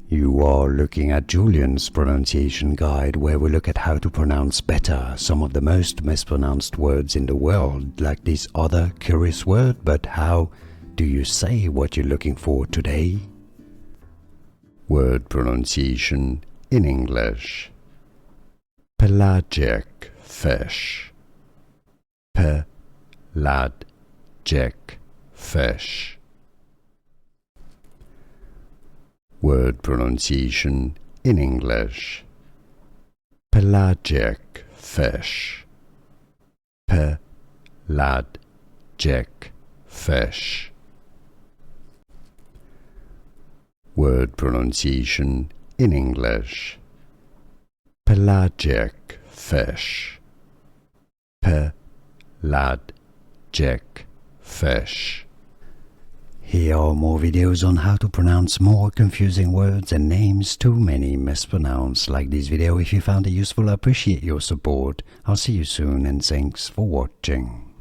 You are looking at Julian's pronunciation guide, where we look at how to pronounce better some of the most mispronounced words in the world, like this other curious word. But how do you say what you're looking for today? Word pronunciation in English. Pelagic fish. Pelagic fish. Word pronunciation in English. Pelagic fish. Pelagic fish. Word pronunciation in English. Pelagic fish. Pelagic fish. Here are more videos on how to pronounce more confusing words and names too many mispronounced. Like this video if you found it useful. I appreciate your support. I'll see you soon and thanks for watching.